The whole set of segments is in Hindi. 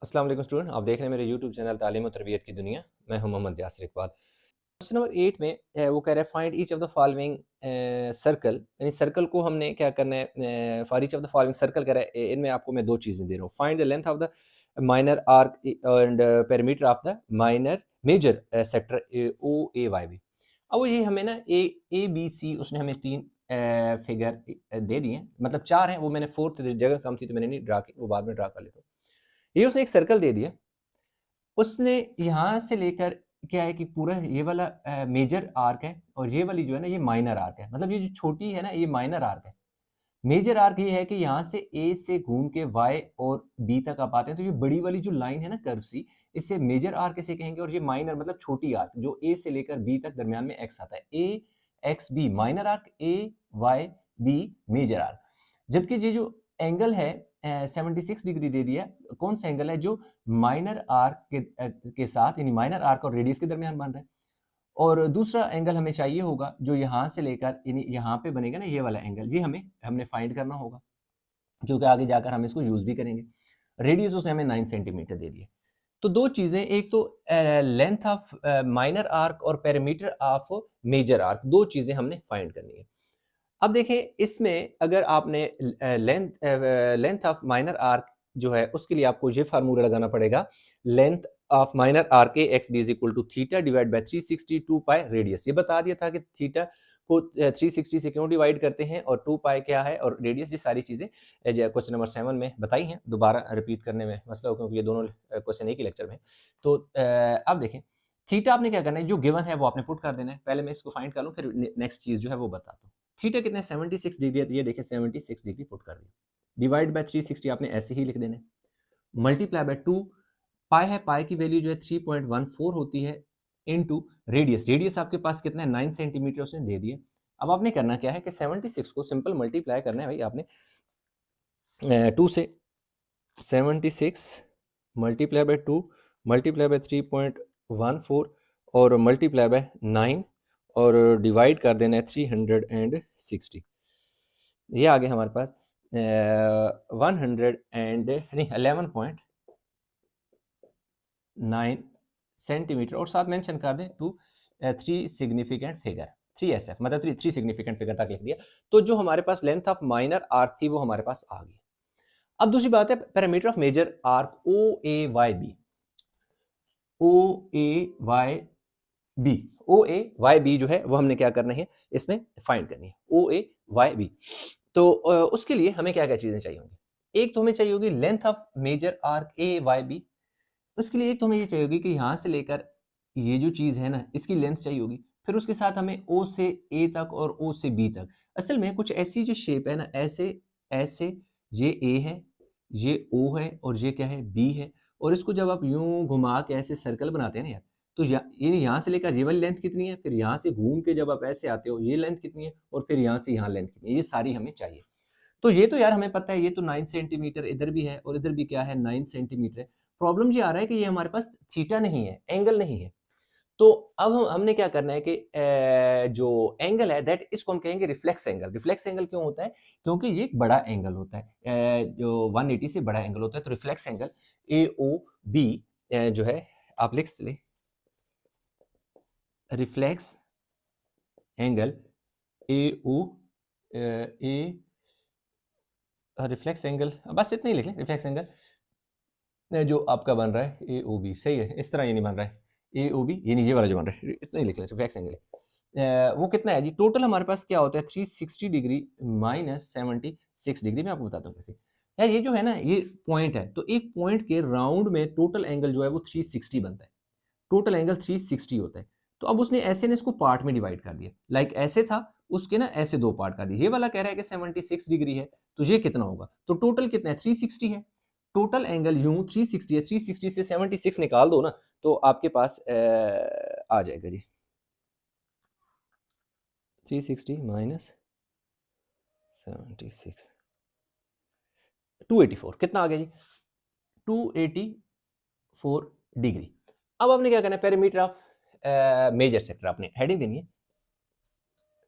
अस्सलाम वालेकुम स्टूडेंट, आप देख रहे हैं मेरे यूट्यूब चैनल तालीम और तरबियत की दुनिया। मैं हूं मोहम्मद यासिर इकबाल। क्वेश्चन नंबर 8 में वो कह रहा है find each of the following circle, यानी सर्कल को हमने क्या करना है, for each of the following circle कह रहा है। इनमें आपको मैं दो चीज़ें दे रहा हूँ। Find the length of the minor arc and perimeter of the minor major sector O A Y B. अब वो ये हमें ना ए बी सी उसने हमें तीन फिगर दे दिए हैं, मतलब चार हैं। वो मैंने फोर्थ जगह कम थी तो मैंने नहीं ड्रा की, वो बाद में ड्रा कर लेता हूँ। ये उसने एक सर्कल दे दिया। उसने यहाँ से लेकर क्या है कि पूरा ये वाला मेजर आर्क है और ये वाली जो है ना ये माइनर आर्क है। मतलब ये जो छोटी है ना ये माइनर आर्क है। मेजर आर्क ये है कि यहाँ से ए से घूम के वाई और बी तक आप आते हैं, तो ये बड़ी वाली जो लाइन है ना कर्व सी, इसे मेजर आर्क इसे कहेंगे। और ये माइनर मतलब छोटी आर्क जो ए से लेकर बी तक दरमियान में एक्स आता है। ए x B minor arc, A Y B major arc. जबकि ये जो एंगल है 76 डिग्री दे दिया। कौन सा एंगल है? जो माइनर आर्क के साथ, यानी माइनर आर्क और रेडियस के दरमियान बन रहा है। और दूसरा एंगल हमें चाहिए होगा जो यहाँ से लेकर यानी यहाँ पे बनेगा ना ये वाला एंगल, ये हमने फाइंड करना होगा, क्योंकि आगे जाकर हम इसको यूज भी करेंगे। रेडियस उसने हमें 9 सेंटीमीटर दे दिए। तो दो चीजें, एक तो लेंथ ऑफ माइनर आर्क और पेरीमीटर ऑफ मेजर आर्क, दो चीजें हमने फाइंड करनी है। अब देखें इसमें अगर आपने लेंथ ऑफ माइनर आर्क जो है उसके लिए आपको ये फार्मूला लगाना पड़ेगा। Length of minor arc X B is equal to theta divide by 360 pi radius. ये बता दिया था कि थीटा को 360 से क्यों डिवाइड करते हैं और 2 पाई क्या है और रेडियस, ये सारी चीजें क्वेश्चन नंबर 7 में बताई हैं। दोबारा रिपीट करने में मसला हो क्योंकि ये दोनों क्वेश्चन एक ही लेक्चर में। तो अब देखें थीटा आपने क्या करना है, जो गिवन है वो आपने पुट कर देना है। पहले मैं इसको फाइंड कर लूँ, फिर नेक्स्ट चीज जो है वो बताता हूँ। थीटा कितने 76 डिग्री है, तो ये देखें 76 डिग्री पुट कर दिया। डिवाइड बाय 360 आपने ऐसे ही लिख देना है। मल्टीप्लाई बाय 2 पाई है, पाई की वैल्यू जो है 3.14 होती है इनटू रेडियस। रेडियस आपके पास कितना है 9 सेंटीमीटर उसने दे दिया। अब आपने करना क्या है कि 76 को सिंपल मल्टीप्लाई करना है भाई आपने 2 से। 76 मल्टीप्लाई बाय 2 मल्टीप्लाई बाय 3.14 और मल्टीप्लाई बाय 9 और डिवाइड कर देना है 360। ये आ गया हमारे पास 100 एंड नहीं 11.9 सेंटीमीटर। और साथ मेंशन कर दें टू 3 सिग्निफिकेंट फिगर, 3SF मतलब 3 सिग्निफिकेंट फिगर तक लिख दिया। तो जो हमारे पास लेंथ ऑफ माइनर आर्क थी वो हमारे पास आ गई। अब दूसरी बात है parameter of major arc O A Y B. O A Y B, O A Y B जो है वो हमने क्या करना है इसमें फाइंड करनी है, ओ ए वाई बी। तो उसके लिए हमें क्या क्या चीजें चाहिए होंगी। एक तो हमें चाहिए होगी length of major arc A Y B. उसके लिए एक तो हमें ये चाहिए होगी कि यहाँ से लेकर ये जो चीज है ना इसकी लेंथ चाहिए होगी। फिर उसके साथ हमें ओ से ए तक और ओ से बी तक। असल में कुछ ऐसी जो शेप है ना, ऐसे ऐसे, ये ए है, ये ओ है और ये क्या है बी है। और इसको जब आप यूं घुमा के ऐसे सर्कल बनाते हैं ना यार, तो ये यहाँ से लेकर ये वाली लेंथ कितनी है, फिर यहाँ से घूम के जब आप ऐसे आते हो ये लेंथ कितनी है, और फिर यहाँ से यहाँ लेंथ कितनी है, ये सारी हमें चाहिए। तो ये तो यार हमें पता है, ये तो 9 सेंटीमीटर इधर भी है और इधर भी क्या है 9 सेंटीमीटर है। प्रॉब्लम ये आ रहा है कि ये हमारे पास थीटा नहीं है, एंगल नहीं है। तो अब हमने क्या करना है कि जो एंगल है दैट, इसको हम कहेंगे रिफ्लेक्स एंगल। रिफ्लेक्स एंगल क्यों होता है? क्योंकि ये एक बड़ा एंगल होता है, जो 180 से बड़ा एंगल होता है। तो reflex angle A O B जो है आप लिख लें, reflex angle A O A reflex angle, बस इतना ही लिख लें। रिफ्लेक्स एंगल जो आपका बन रहा है ए ओ बी, सही है, इस तरह ये नहीं बन रहा है ए ओ बी, ये नीचे वाला जो बन रहा है इतना ही लिख लें रिफ्लेक्स एंगल। वो कितना है जी? टोटल हमारे पास क्या होता है 360 डिग्री माइनस 76 डिग्री। मैं आपको बताता हूँ कैसे। यार ये जो है ना ये पॉइंट है, तो एक पॉइंट के राउंड में टोटल एंगल जो है वो 360 बनता है। टोटल एंगल 360 होता है। तो अब उसने ऐसे ना इसको पार्ट में डिवाइड कर दिया। लाइक ऐसे था, उसके ना ऐसे दो पार्ट कर दिए। ये वाला कह रहा है कि 76 डिग्री है, तो ये कितना होगा? तो टोटल कितना है 360 है। टोटल एंगल यूं 360 है, 360 से 76 निकाल दो ना तो आपके पास आ जाएगा जी 360 माइनस 76 284। कितना आ गया जी? 284 डिग्री। अब आपने क्या करना है, पेरीमीटर ऑफ मेजर सेक्टर आपने हेडिंग देनी है,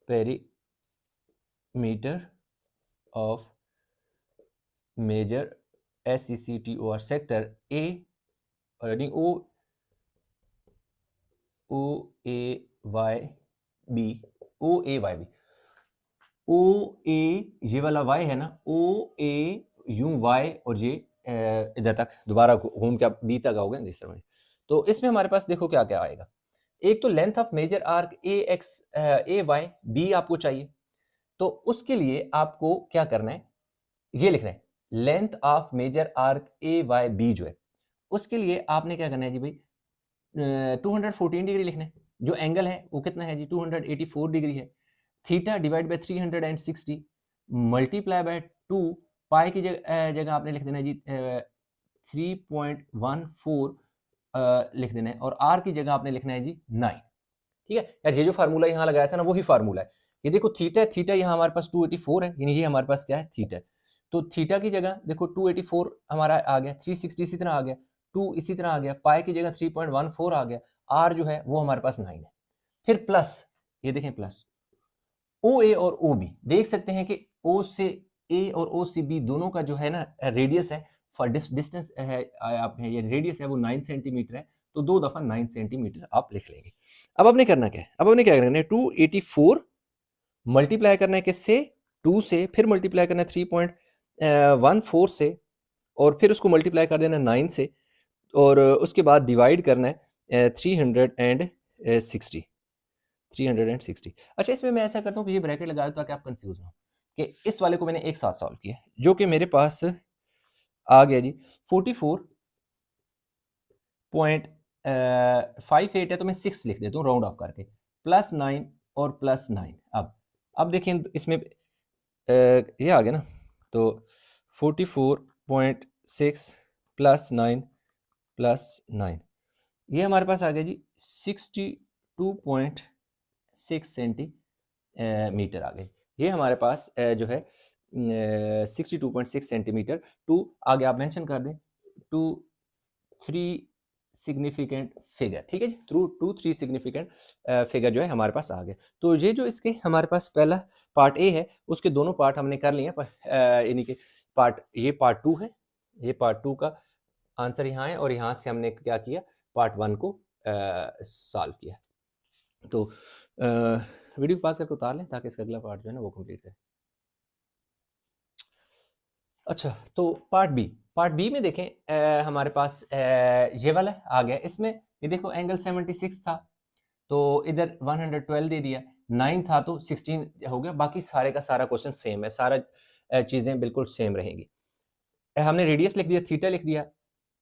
perimeter of major SECTOR sector A यानी OAYB ओ ए ये वाला y है ना, ओ ए यूं y और ये इधर तक दोबारा घूम के बी तक आओगे इस तरह। तो इसमें हमारे पास देखो क्या क्या आएगा। एक तो length of major arc A Y B आपको चाहिए, तो उसके लिए आपको क्या करना है, ये लिखना है length of major arc A Y B जो है, उसके लिए आपने क्या करना है जी भाई, 214 डिग्री लिखना है। जो एंगल है वो कितना है जी, 284 डिग्री है। Theta divide by 360 multiply by 2, पाई की जगह आपने लिख देना है जी 3.14 लिख देना है, और आर की जगह आपने लिखना है जी 9। ठीक है यार, ये जो फार्मूला यहाँ लगाया था ना वही फार्मूला है। ये देखो थीटा, थीटा यहाँ हमारे पास 284 है, यानी ये हमारे पास क्या है, थीटा। तो थीटा की जगह देखो 284 हमारा आ गया, 360 इसी तरह आ गया, 2 इसी तरह आ गया, पाई की जगह 3.14 आ गया, आर जो है वो हमारे पास 9 है। फिर प्लस, ये देखें प्लस ओ ए और ओ बी, देख सकते हैं कि ओ से ए और ओ से बी दोनों का जो है ना रेडियस है, फॉर डिस्टेंस है आप ये रेडियस है वो 9 सेंटीमीटर है, तो 2 दफा 9 सेंटीमीटर आप लिख लेंगे। अब आपने करना क्या है, अब आपने क्या करना है, 284 मल्टीप्लाई करना है किससे, 2 से, फिर मल्टीप्लाई करना है 3.14 से, और फिर उसको मल्टीप्लाई कर देना 9 से, और उसके बाद डिवाइड करना है 360। अच्छा, इसमें मैं ऐसा करता हूँ कि ये ब्रैकेट लगा दूं ताकि आप कंफ्यूज हो, कि इस वाले को मैंने एक साथ सॉल्व किया, जो कि मेरे पास आ गया जी 44.58 है, तो मैं 6 लिख देता हूँ राउंड ऑफ करके, प्लस 9 और प्लस 9। अब देखिए इसमें ये आ गया ना, तो 44.6 प्लस 9 प्लस 9, ये हमारे पास आ गया जी 62.6 सेंटीमीटर आ गए। ये हमारे पास जो है 62.6 सेंटीमीटर। टू आगे आप मेंशन कर दें, 3 सिग्निफिकेंट फिगर, ठीक है जी, थ्रू 3 सिग्निफिकेंट फिगर जो है हमारे पास आ गए। तो ये जो इसके हमारे पास पहला पार्ट ए है, उसके दोनों पार्ट हमने कर लिए हैं, यानी कि ये पार्ट 2 है, ये पार्ट 2 का आंसर यहाँ है, और यहाँ से हमने क्या किया, पार्ट 1 को सॉल्व किया। तो वीडियो पास करके उतार लें ताकि इसका अगला पार्ट जो है ना वो कंप्लीट करें। अच्छा, तो पार्ट बी में देखें हमारे पास ये वाला आ गया। इसमें ये देखो एंगल 76 था, तो इधर 112 दे दिया, 9 था तो 16 हो गया। बाकी सारे का सारा क्वेश्चन सेम है, सारा चीज़ें बिल्कुल सेम रहेंगी। हमने रेडियस लिख दिया, थीटा लिख दिया,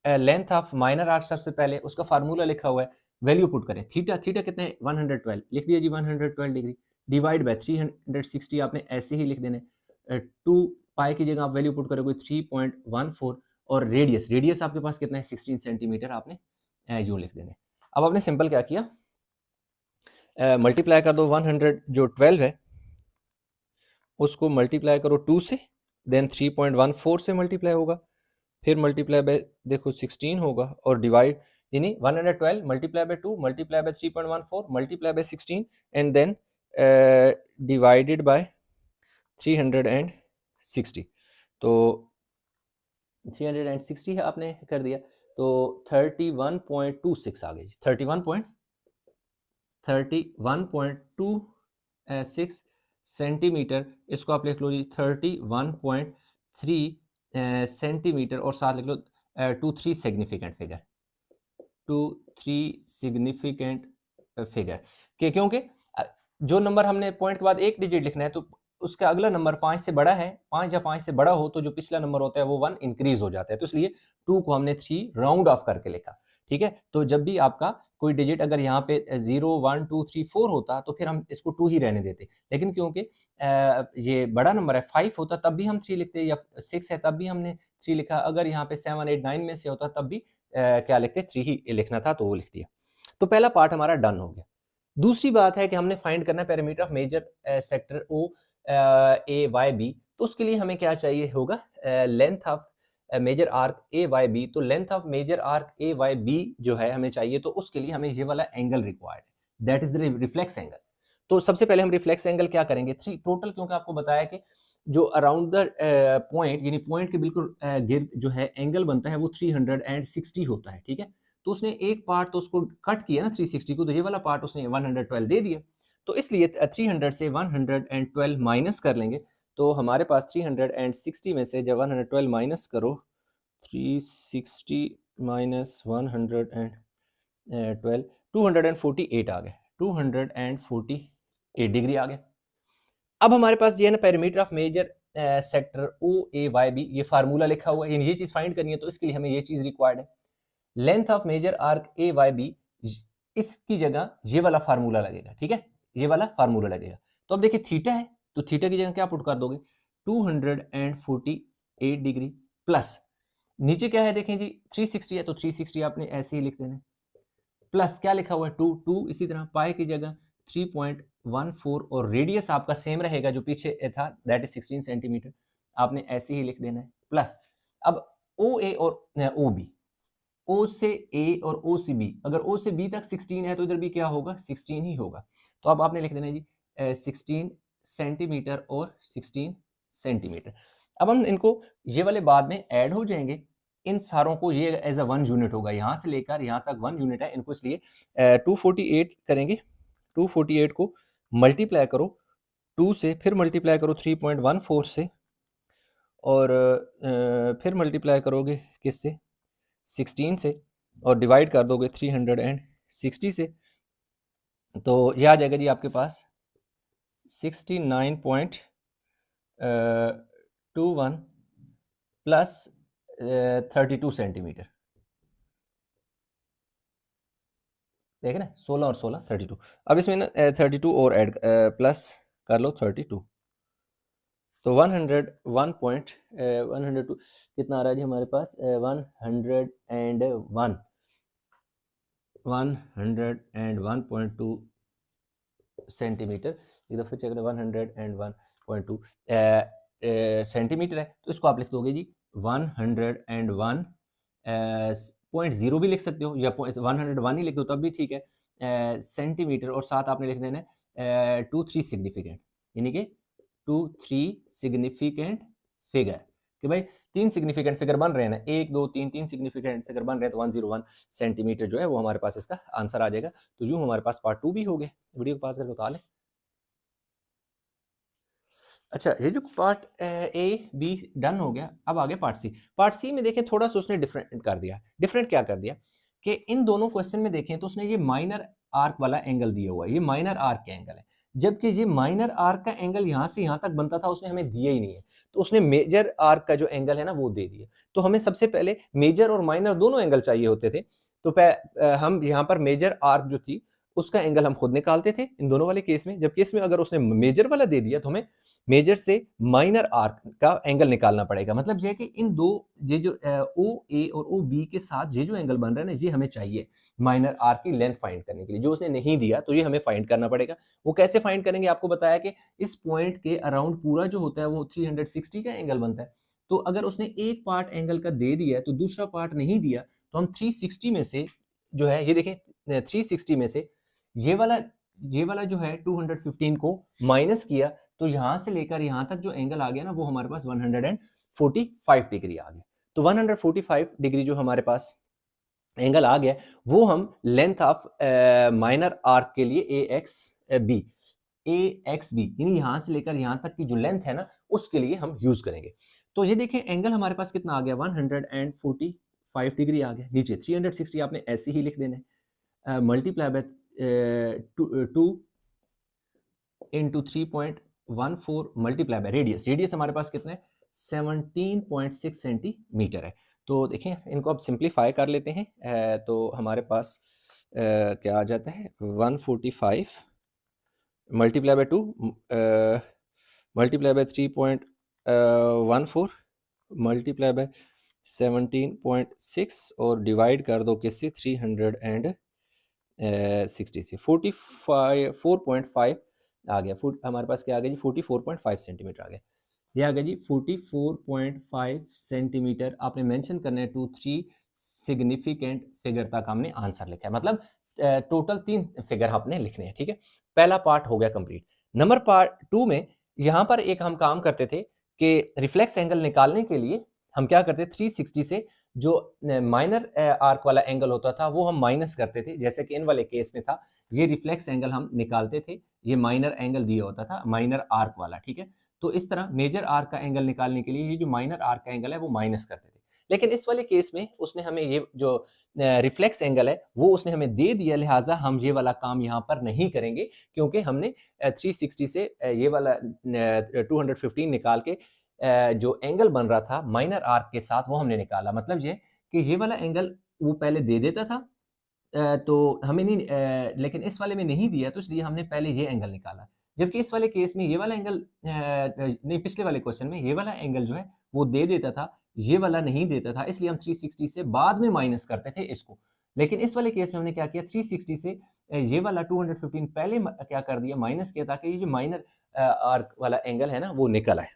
लेंथ ऑफ माइनर आर्क सबसे पहले उसका फार्मूला लिखा हुआ है, वैल्यू पुट करें। थीटा कितने हैं, 112 लिख दिया जी, 112 डिग्री डिवाइड बाय 360 आपने ऐसे ही लिख देने। 2 पाई की जगह आप वैल्यू पुट करोगे 3.14, और रेडियस आपके पास कितना है, 16 सेंटीमीटर, आपने यूं लिख देने। अब आपने सिंपल क्या किया, मल्टीप्लाई कर दो 100 जो 12 है उसको मल्टीप्लाई करो 2 से, देन 3.14 से मल्टीप्लाई होगा, फिर मल्टीप्लाई बाय देखो 16 होगा, और डिवाइड यानी 112 multiply by 2 multiply by 3.14 multiply by 16 and then divided by 360। तो 360 आपने कर दिया, तो 31.26 आ गई, 31.26 सेंटीमीटर। इसको आप लिख लो जी 31.3 सेंटीमीटर, और साथ लिख लो 23 सिग्निफिकेंट फिगर, 23 सिग्निफिकेंट फिगर के, क्योंकि जो नंबर हमने पॉइंट के बाद एक डिजिट लिखना है, तो उसका अगला नंबर 5 से बड़ा है, 5 या 5 से बड़ा हो तो जो पिछला नंबर होता है वो 1 इंक्रीज हो जाता है, तो इसलिए 2 को हमने 3 राउंड ऑफ करके लिखा। ठीक है, तो जब भी आपका कोई डिजिट अगर यहाँ पे 0 1 2 3 4 होता तो फिर हम इसको 2 ही रहने देते, लेकिन क्योंकि ये बड़ा नंबर है, 5 होता तब भी हम 3 लिखते, या 6 है तब भी हमने 3 लिखा, अगर यहाँ पे 7 8 9 में से होता तब भी क्या लिखते, 3 ही लिखना था, तो वो लिख दिया। तो पहला पार्ट हमारा डन हो गया। दूसरी बात है कि हमने फाइंड करना है parameter of major sector O A Y B, तो उसके लिए हमें क्या चाहिए होगा, length of major arc A Y B. तो length of major arc A Y B जो है हमें चाहिए, तो उसके लिए हमें ये वाला एंगल रिक्वायर्ड है, that is the reflex angle. तो सबसे पहले हम रिफ्लेक्स एंगल क्या करेंगे, 3 टोटल, क्योंकि आपको बताया कि जो अराउंड द पॉइंट, यानी पॉइंट के बिल्कुल गिर्द जो है एंगल बनता है वो 360 होता है, ठीक है। तो उसने एक पार्ट तो उसको कट किया ना 360 को, तो ये वाला पार्ट उसने 112 दे दिया। तो इसलिए 300 से 112 माइनस कर लेंगे, तो हमारे पास 360 में से जब 112 माइनस करो, 360 माइनस 112, 248 आ गए, 248 डिग्री आ गया। अब हमारे पास ये है ना perimeter of major sector O A Y B, ये फार्मूला लिखा हुआ है, यानी ये चीज फाइंड करनी है, तो इसके लिए हमें ये चीज रिक्वायर्ड है। Length of major arc A Y B, इसकी जगह ये वाला फार्मूला लगेगा, ठीक है, ये वाला फार्मूला लगेगा। तो अब देखिए थीटा है, तो थीटा की जगह क्या पुट कर दोगे, 248 डिग्री प्लस नीचे क्या है देखें जी 360 है, तो 360 आपने ऐसे ही लिख देना, प्लस क्या लिखा हुआ है 2 इसी तरह पाई की जगह 3.14 और रेडियस आपका सेम रहेगा जो पीछे था, दैट इज 16 सेंटीमीटर, आपने ऐसे ही लिख देना है। प्लस अब ओ ए और ओ बी, ओ से ए और ओ से बी, अगर ओ से बी तक 16 है तो इधर भी क्या होगा 16 ही होगा। तो अब आपने लिख देना है जी 16 सेंटीमीटर और 16 सेंटीमीटर। अब हम इनको ये वाले बाद में ऐड हो जाएंगे, इन सारों को ये एज अ 1 यूनिट होगा, यहाँ से लेकर यहाँ तक 1 यूनिट है इनको, इसलिए 248 करेंगे, 248 को मल्टीप्लाई करो 2 से, फिर मल्टीप्लाई करो 3.14 से, और फिर मल्टीप्लाई करोगे किससे 16 से, और डिवाइड कर दोगे 360 से, तो ये आ जाएगा जी आपके पास 69.21 प्लस 32 सेंटीमीटर, देखे ना 16 और 16 32। अब इसमें ना 32 और ऐड प्लस कर लो 32, तो 102 कितना आ रहा है जी हमारे पास 101.2 सेंटीमीटर। एक दफ़ा चेक करें 101.2 सेंटीमीटर है, तो इसको आप लिख दोगे जी 101.0 भी लिख सकते हो, या 101 ही लिख दो तब भी ठीक है, सेंटीमीटर, और साथ आपने लिख देना है 23 सिग्निफिकेंट, यानी कि 23 सिग्निफिकेंट फिगर, कि भाई 3 सिग्निफिकेंट फिगर बन रहे हैं ना, 1 2 3 3 सिग्निफिकेंट फिगर बन रहे हैं, तो 101 सेंटीमीटर जो है वो हमारे पास इसका आंसर आ जाएगा। तो यूं हमारे पास पार्ट 2 भी हो गया, वीडियो को पास करके उतार लें। अच्छा, ये जो पार्ट ए बी डन हो गया, अब आगे पार्ट सी। पार्ट सी में देखें थोड़ा सा उसने डिफरेंट कर दिया। डिफरेंट क्या कर दिया कि इन दोनों क्वेश्चन में देखें तो उसने ये माइनर आर्क वाला एंगल दिया हुआ है, ये माइनर आर्क का एंगल है, जबकि ये माइनर आर्क का एंगल यहाँ से यहाँ तक बनता था उसने हमें दिया ही नहीं है, तो उसने मेजर आर्क का जो एंगल है ना वो दे दिया। तो हमें सबसे पहले मेजर और माइनर दोनों एंगल चाहिए होते थे, तो हम यहाँ पर मेजर आर्क जो थी उसका एंगल हम खुद निकालते थे इन दोनों वाले केस में, जबकि इसमें अगर उसने मेजर वाला दे दिया तो हमें मेजर से माइनर आर्क का एंगल निकालना पड़ेगा। मतलब ये है कि इन दो, ये जो ओ ए और ओ बी के साथ ये जो एंगल बन रहा है ना, ये हमें चाहिए माइनर आर्क की लेंथ फाइंड करने के लिए, जो उसने नहीं दिया तो ये हमें फाइंड करना पड़ेगा। वो कैसे फाइंड करेंगे, आपको बताया कि इस पॉइंट के अराउंड पूरा जो होता है वो 360 का एंगल बनता है, तो अगर उसने एक पार्ट एंगल का दे दिया तो दूसरा पार्ट नहीं दिया, तो हम 360 में से जो है, ये देखें 360 में से ये वाला जो है 215 को माइनस किया, तो यहां से लेकर यहां तक जो एंगल आ गया ना वो हमारे पास 145 डिग्री आ गया। तो 145 डिग्री जो हमारे पास एंगल आ गया, वो हम लेंथ ऑफ माइनर आर्क के लिए ए एक्स बी यानी यहां से लेकर यहां तक की जो लेंथ है ना उसके लिए हम यूज करेंगे। तो ये देखें एंगल हमारे पास कितना आ गया 145 डिग्री आ गया। नीचे 360 आपने ऐसे ही लिख देना है, multiply by 2 into 3.14 multiply by radius. Radius हमारे पास कितना है 17.6 सेंटीमीटर है। तो देखें इनको अब सिंप्लीफाई कर लेते हैं, तो हमारे पास क्या आ जाता है 145 multiply by 2 multiply by 3.14 multiply by 17.6 और डिवाइड कर दो किससे 360 से 4.5 आ गया। हमारे पास क्या आ गया जी 44.5 सेंटीमीटर आ गया। ये आ गया जी 44.5 सेंटीमीटर। आपने मेंशन करना है 2-3 सिग्निफिकेंट फिगर तक हमने आंसर लिखा है, मतलब टोटल 3 फिगर आपने लिखने हैं, ठीक है। पहला पार्ट हो गया कंप्लीट। नंबर पार्ट 2 में यहाँ पर एक हम काम करते थे कि रिफ्लेक्स एंगल निकालने के लिए हम क्या करते, 360 से जो माइनर आर्क वाला एंगल होता था वो हम माइनस करते थे। जैसे कि इन वाले केस में था, ये रिफ्लेक्स एंगल हम निकालते थे, ये माइनर एंगल दिया होता था, माइनर आर्क वाला, ठीक है। तो इस तरह मेजर आर्क का एंगल निकालने के लिए ये जो माइनर आर्क का एंगल है वो माइनस करते थे। लेकिन इस वाले केस में उसने हमें ये जो रिफ्लेक्स एंगल है वो उसने हमें दे दिया, लिहाजा हम ये वाला काम यहाँ पर नहीं करेंगे, क्योंकि हमने 360 से ये वाला 215 निकाल के जो एंगल बन रहा था माइनर आर्क के साथ वो हमने निकाला। मतलब ये कि ये वाला एंगल वो पहले दे देता था, तो हमें नहीं लेकिन इस वाले में नहीं दिया, तो इसलिए हमने पहले ये एंगल निकाला। जबकि इस वाले केस में ये वाला एंगल नहीं, पिछले वाले क्वेश्चन में ये वाला एंगल जो है वो दे देता था, ये वाला नहीं देता था, इसलिए हम 360 से बाद में माइनस करते थे इसको। लेकिन इस वाले केस में हमने क्या किया, 360 से ये वाला 215 पहले क्या कर दिया, माइनस किया, ताकि ये जो माइनर आर्क वाला एंगल है ना वो निकल आए।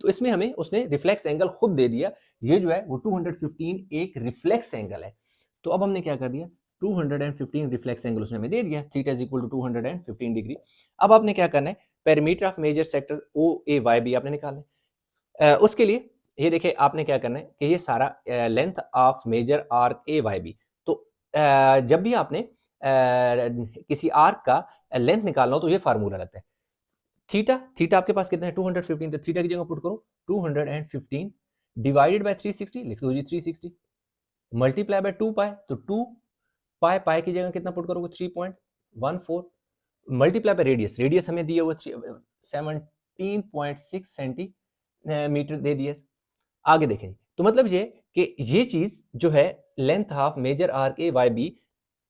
तो इसमें हमें उसने रिफ्लेक्स एंगल खुद दे दिया, ये जो है वो 215 एक रिफ्लेक्स एंगल है। तो अब हमने क्या कर दिया, 215 रिफ्लेक्स एंगल उसने हमें दे दिया, theta is equal to 215 degree. अब आपने क्या करना है, perimeter of major sector O A Y B आपने निकालना है। उसके लिए ये देखिए आपने क्या करना है कि ये सारा length of major arc A Y B. तो जब भी आपने किसी आर्क का लेंथ निकालना हो तो ये फार्मूला लगता है, थीटा, थीटा आपके पास कितना है 215, तो थीटा की जगह पुट करो 215 डिवाइडेड बाय 360, लिख दो जी 360, मल्टीप्लाई बाय 2 पाई, तो 2 पाई, पाई की जगह कितना पुट करोगे 3.14, मल्टीप्लाई बाय रेडियस, रेडियस हमें दिया हुआ 17.6 सेंटीमीटर दे दिया। आगे देखें, तो मतलब ये कि ये चीज जो है length of major arc A Y B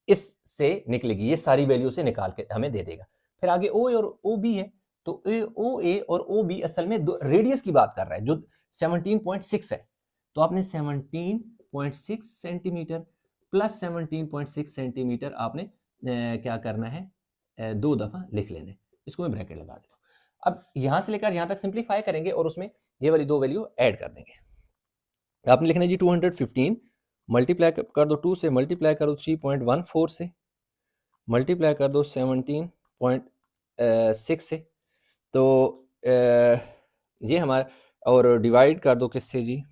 इससे निकलेगी, ये सारी वैल्यू से निकाल के हमें दे देगा। फिर आगे ओ ए और ओ बी है, तो ओ ए और ओ बी असल में रेडियस की बात कर रहा है जो 17.6 है। तो आपने 17.6 सेंटीमीटर प्लस 17.6 सेंटीमीटर आपने क्या करना है, 2 दफा लिख लेना है। इसको मैं ब्रैकेट लगा देता हूँ। अब यहां से लेकर यहां तक सिंप्लीफाई करेंगे और उसमें ये वाली दो वैल्यू ऐड कर देंगे। आपने लिखना है जी 215 मल्टीप्लाई कर दो 2 से, मल्टीप्लाई करो 3.14 से, मल्टीप्लाई कर दो 17.6 से, तो ये हमारा, और डिवाइड कर दो किससे जी,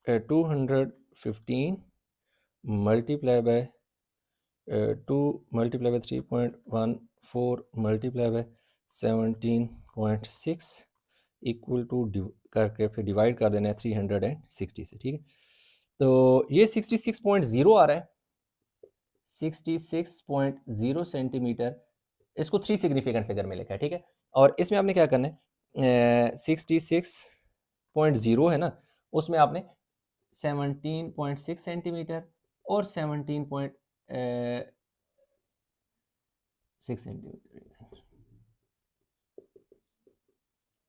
215 multiply by 2 multiply by 3.14 multiply by 17.6 equal to करके फिर डिवाइड कर देना है 360 से, ठीक है। तो ये 66.0 आ रहा है, 66.0 सेंटीमीटर, इसको 3 सिग्निफिकेंट फिगर में लिखा है, ठीक है। और इसमें आपने क्या करना है, 66.0 है ना, उसमें आपने 17.6 सेंटीमीटर और 17.6 सेंटीमीटर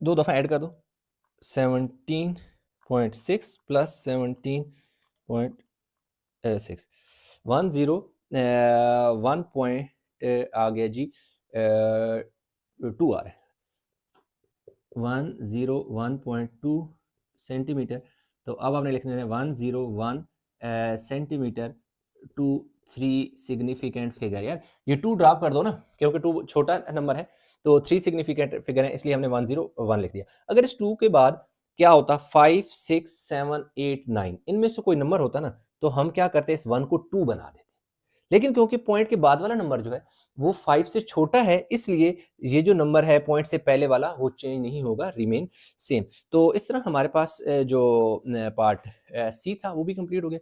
दो दफ़ा ऐड कर दो, 17.6 प्लस 17.6, 1 पॉइंट आ गया जी 2 आ रहा है, 101.2 सेंटीमीटर। तो अब आपने लिखना है 101 सेंटीमीटर टू 3 सिग्निफिकेंट फिगर। यार ये 2 ड्रॉप कर दो ना, क्योंकि 2 छोटा नंबर है, तो 3 सिग्निफिकेंट फिगर है, इसलिए हमने 101 लिख दिया। अगर इस 2 के बाद क्या होता, 5 6 7 8 9 इनमें से कोई नंबर होता ना, तो हम क्या करते, इस 1 को 2 बना देते। लेकिन क्योंकि पॉइंट के बाद वाला नंबर जो है वो 5 से छोटा है, इसलिए ये जो नंबर है पॉइंट से पहले वाला वो चेंज नहीं होगा, रिमेन सेम। तो इस तरह हमारे पास जो पार्ट सी था वो भी कंप्लीट हो गया।